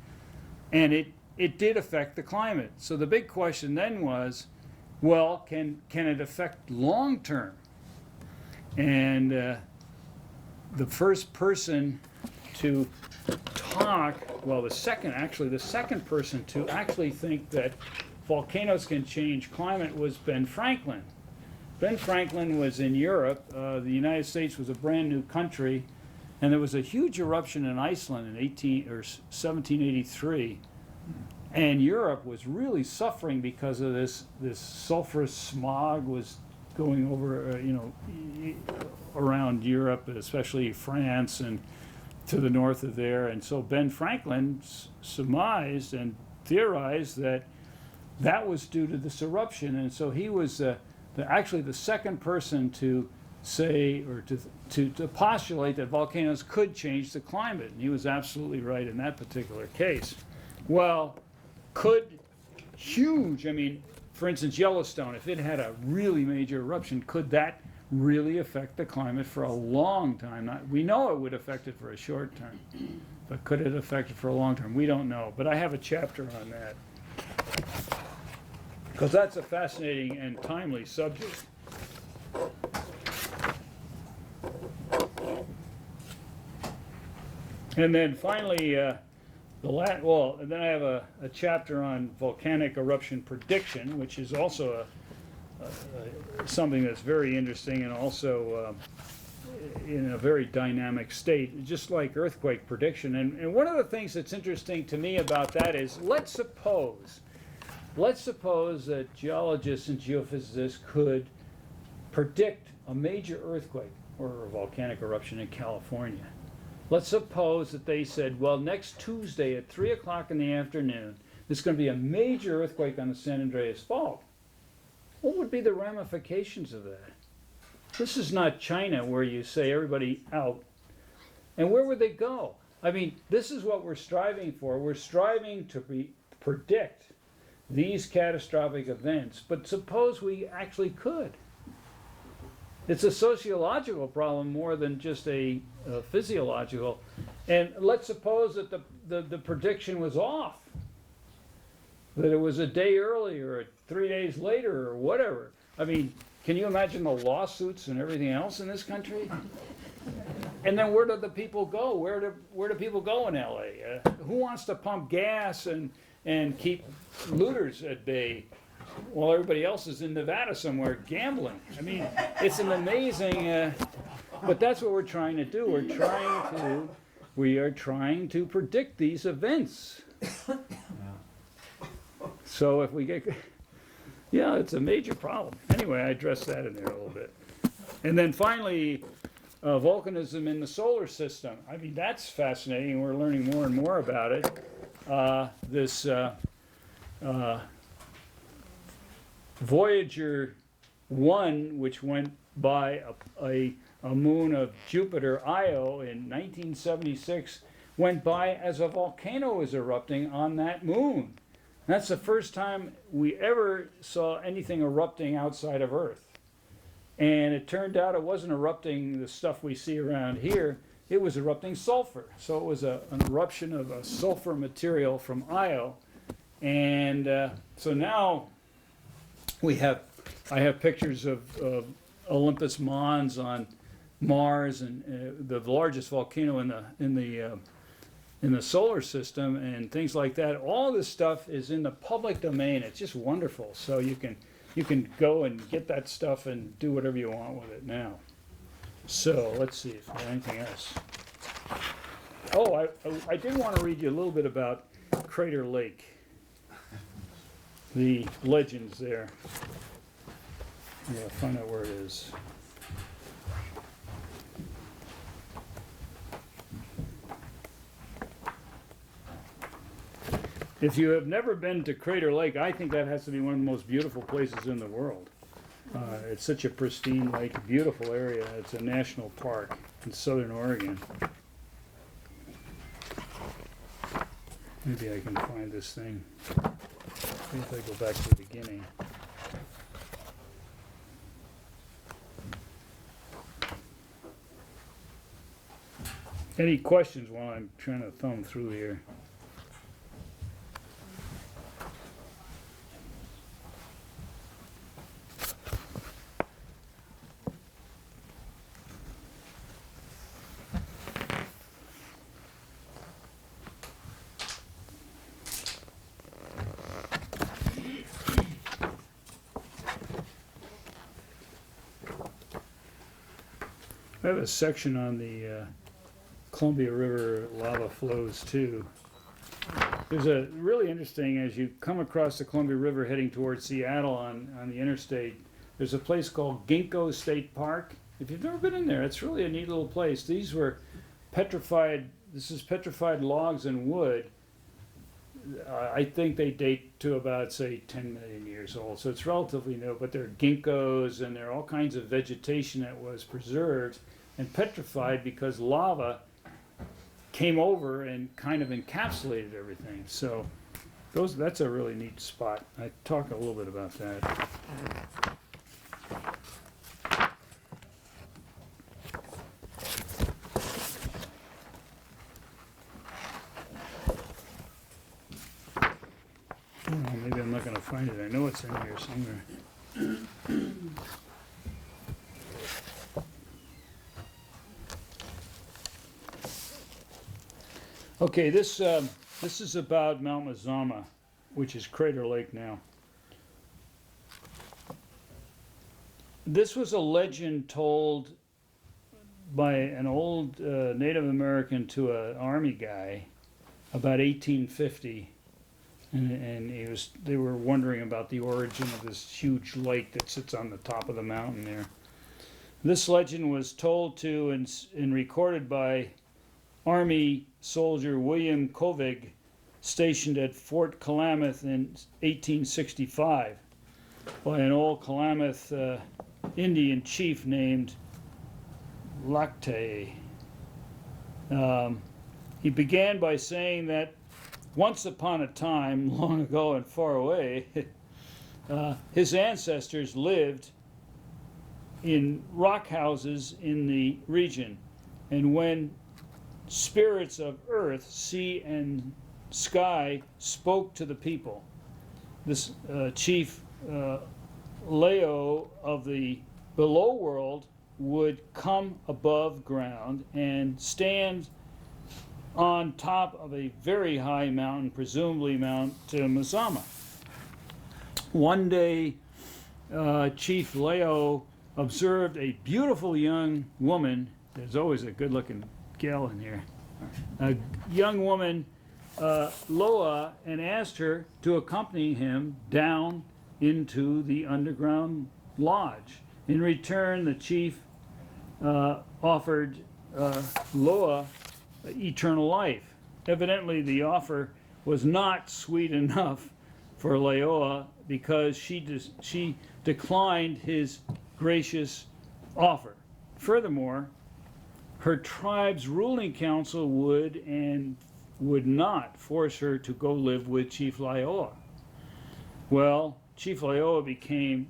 and it did affect the climate. So the big question then was, well, can it affect long term? And the first person to talk, well, the second person to actually think that volcanoes can change climate was Ben Franklin. Ben Franklin was in Europe. The United States was a brand new country, and there was a huge eruption in Iceland in 1783. And Europe was really suffering because of this sulfurous smog was going over, around Europe, especially France and to the north of there. And so Ben Franklin surmised and theorized that was due to this eruption. And so he was actually the second person to say, or to postulate that volcanoes could change the climate. And he was absolutely right in that particular case. Well, for instance, Yellowstone, if it had a really major eruption, could that really affect the climate for a long time? We know it would affect it for a short term, but could it affect it for a long term? We don't know, but I have a chapter on that, because that's a fascinating and timely subject. And then finally, and then I have a chapter on volcanic eruption prediction, which is also something that's very interesting and also in a very dynamic state, just like earthquake prediction. And one of the things that's interesting to me about that is, let's suppose that geologists and geophysicists could predict a major earthquake or a volcanic eruption in California. Let's suppose that they said, well, next Tuesday at 3 o'clock in the afternoon, there's going to be a major earthquake on the San Andreas Fault. What would be the ramifications of that? This is not China where you say everybody out. And where would they go? I mean, this is what we're striving for. We're striving to predict these catastrophic events. But suppose we actually could. It's a sociological problem more than just a physiological. And let's suppose that the prediction was off, that it was a day earlier, or 3 days later, or whatever. I mean, can you imagine the lawsuits and everything else in this country? And then where do the people go? Where do people go in LA? Who wants to pump gas and keep looters at bay while everybody else is in Nevada somewhere gambling? I mean, it's an amazing, but that's what we're trying to do. We are trying to predict these events. So if we get, it's a major problem. Anyway, I addressed that in there a little bit. And then finally, volcanism in the solar system. I mean, that's fascinating. We're learning more and more about it. This Voyager 1, which went by a a moon of Jupiter, Io, in 1976, went by as a volcano was erupting on that moon. That's the first time we ever saw anything erupting outside of Earth. And it turned out it wasn't erupting the stuff we see around here, it was erupting sulfur. So it was an eruption of a sulfur material from Io. And so now I have pictures of Olympus Mons on Mars, and the largest volcano in the solar system, and things like that. All this stuff is in the public domain. It's just wonderful. So you can go and get that stuff and do whatever you want with it now. So let's see if there's anything else. Oh, I did want to read you a little bit about Crater Lake. The legends there. Yeah, find out where it is. If you have never been to Crater Lake, I think that has to be one of the most beautiful places in the world. It's such a pristine lake, beautiful area. It's a national park in southern Oregon. Maybe I can find this thing. Maybe if I go back to the beginning. Any questions while I'm trying to thumb through here? I have a section on the Columbia River lava flows too. There's a really interesting, as you come across the Columbia River heading towards Seattle on the interstate, there's a place called Ginkgo State Park. If you've never been in there, it's really a neat little place. These were petrified, this is petrified logs and wood. I think they date to about, say, 10 million years old, so it's relatively new, but there are ginkgos and there are all kinds of vegetation that was preserved and petrified because lava came over and kind of encapsulated everything. So that's a really neat spot. I talk a little bit about that. Oh, maybe I'm not going to find it. I know it's in here somewhere. Okay, this is about Mount Mazama, which is Crater Lake now. This was a legend told by an old Native American to an army guy about 1850. And they were wondering about the origin of this huge lake that sits on the top of the mountain there. This legend was told to and recorded by Army soldier William Covig, stationed at Fort Klamath in 1865, by an old Klamath Indian chief named Lactae. He began by saying that once upon a time, long ago and far away, his ancestors lived in rock houses in the region. And when spirits of earth, sea, and sky spoke to the people, this chief Leo of the below world would come above ground and stand on top of a very high mountain, presumably Mount Mazama. One day, Chief Leo observed a beautiful young woman. There's always a good-looking gal in here. A young woman, Loa, and asked her to accompany him down into the underground lodge. In return, the chief offered Loa eternal life. Evidently, the offer was not sweet enough for Leoa because she declined his gracious offer. furthermore, her tribe's ruling council would not force her to go live with Chief Laoa. Well, Chief Laoa became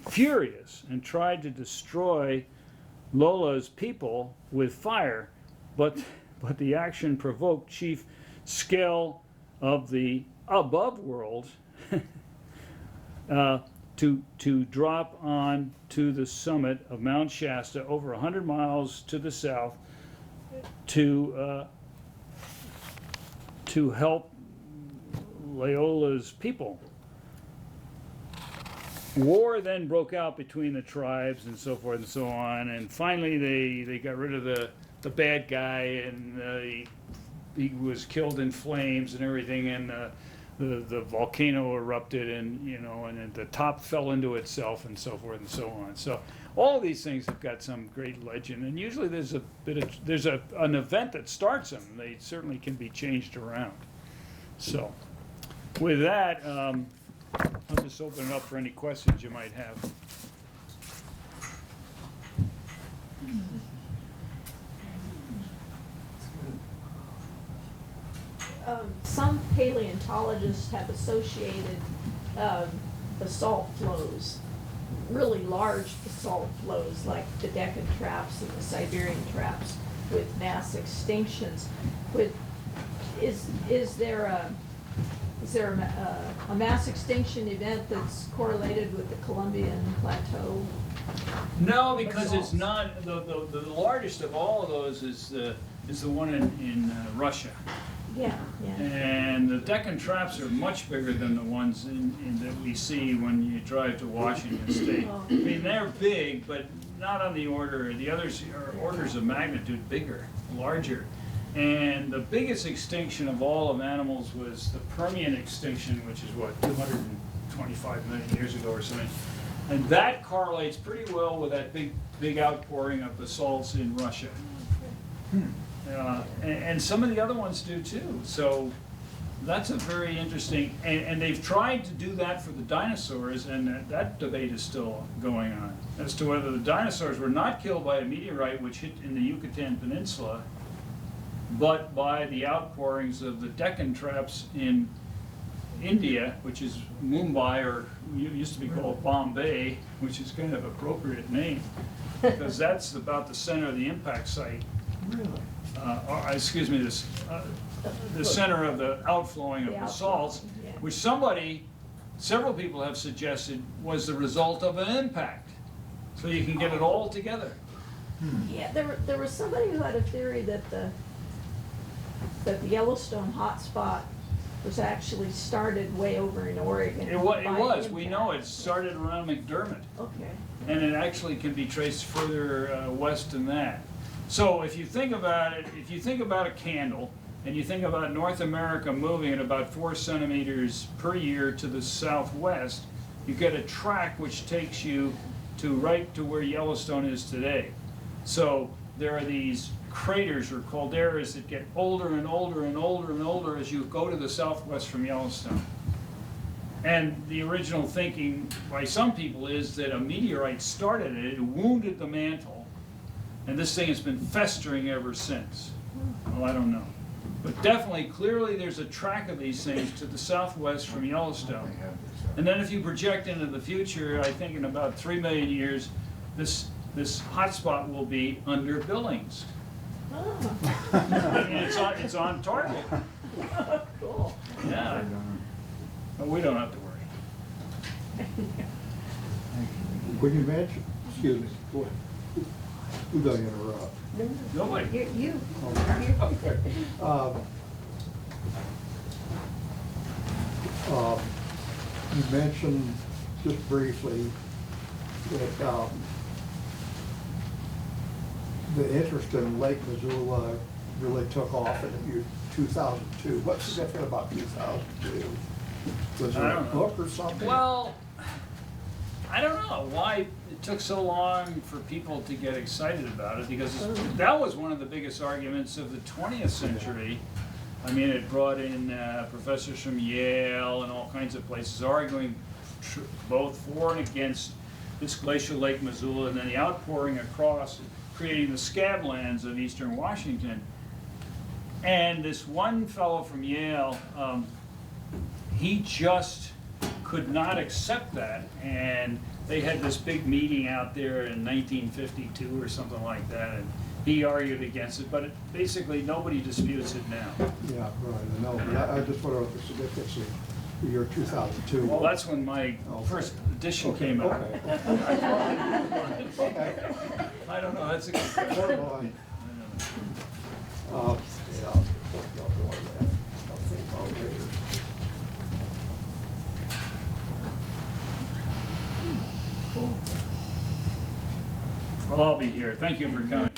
furious and tried to destroy Lola's people with fire, but the action provoked Chief Skell of the above world to drop on to the summit of Mount Shasta over 100 miles to the south to help Laola's people. War then broke out between the tribes and so forth and so on, and finally they got rid of the bad guy, and he was killed in flames and everything, and the volcano erupted, and and then the top fell into itself and so forth and so on. So all of these things have got some great legend, and usually there's an event that starts them. They certainly can be changed around. So with that, I'll just open it up for any questions you might have. Some paleontologists have associated basalt flows, really large basalt flows like the Deccan traps and the Siberian traps, with mass extinctions. Is there a mass extinction event that's correlated with the Columbian Plateau? No, because it's Basalts. not, the largest of all of those is the one in Russia. Yeah, yeah. And the Deccan traps are much bigger than the ones that we see when you drive to Washington State. Oh. I mean, they're big, but not on the order, the others are orders of magnitude bigger, larger. And the biggest extinction of all of animals was the Permian extinction, which is what, 225 million years ago or something. And that correlates pretty well with that big outpouring of basalts in Russia. And some of the other ones do too. So that's a very interesting, and they've tried to do that for the dinosaurs, and that debate is still going on as to whether the dinosaurs were not killed by a meteorite which hit in the Yucatan Peninsula, but by the outpourings of the Deccan traps in India, which is Mumbai, or used to be called Bombay, which is kind of an appropriate name, because that's about the center of the impact site. Really? Excuse me, the center of the outflowing of The basalts, outflowing, yeah. which several people have suggested was the result of an impact. So you can get it all together. Yeah, there was somebody who had a theory that the Yellowstone hotspot was actually started way over in Oregon. It was, by we impact. know it started around McDermott, Okay. and it actually can be traced further west than that. So if you think about it, if you think about a candle, and you think about North America moving at about 4 centimeters per year to the southwest, you get a track which takes you right to where Yellowstone is today. So there are these craters or calderas that get older and older and older and older as you go to the southwest from Yellowstone. And the original thinking by some people is that a meteorite started it, it wounded the mantle, and this thing has been festering ever since. Well, I don't know. But definitely, clearly there's a track of these things to the southwest from Yellowstone. And then if you project into the future, I think in about 3 million years, this hotspot will be under Billings. Oh. I mean, it's on target. Cool. Yeah, but we don't have to worry. When you mention, excuse me, go ahead. Who got interrupt? Nobody. You. Okay. You mentioned just briefly that the interest in Lake Missoula really took off in 2002. What's significant about 2002? Was there I a don't know. book or something? Well, I don't know why it took so long for people to get excited about it, because that was one of the biggest arguments of the 20th century. I mean, it brought in professors from Yale and all kinds of places arguing both for and against this glacial Lake Missoula, and then the outpouring across creating the scablands of eastern Washington. And this one fellow from Yale, he just could not accept that. And they had this big meeting out there in 1952 or something like that. And he argued against it, but basically nobody disputes it now. Yeah, right, I know, but I just wonder what the significance of the year 2002. Well, that's when my first edition came out. Okay. Okay. I don't know, that's a good question. Never mind. Yeah, I'll go on that. I'll think about it later. Well, I'll be here. Thank you for coming.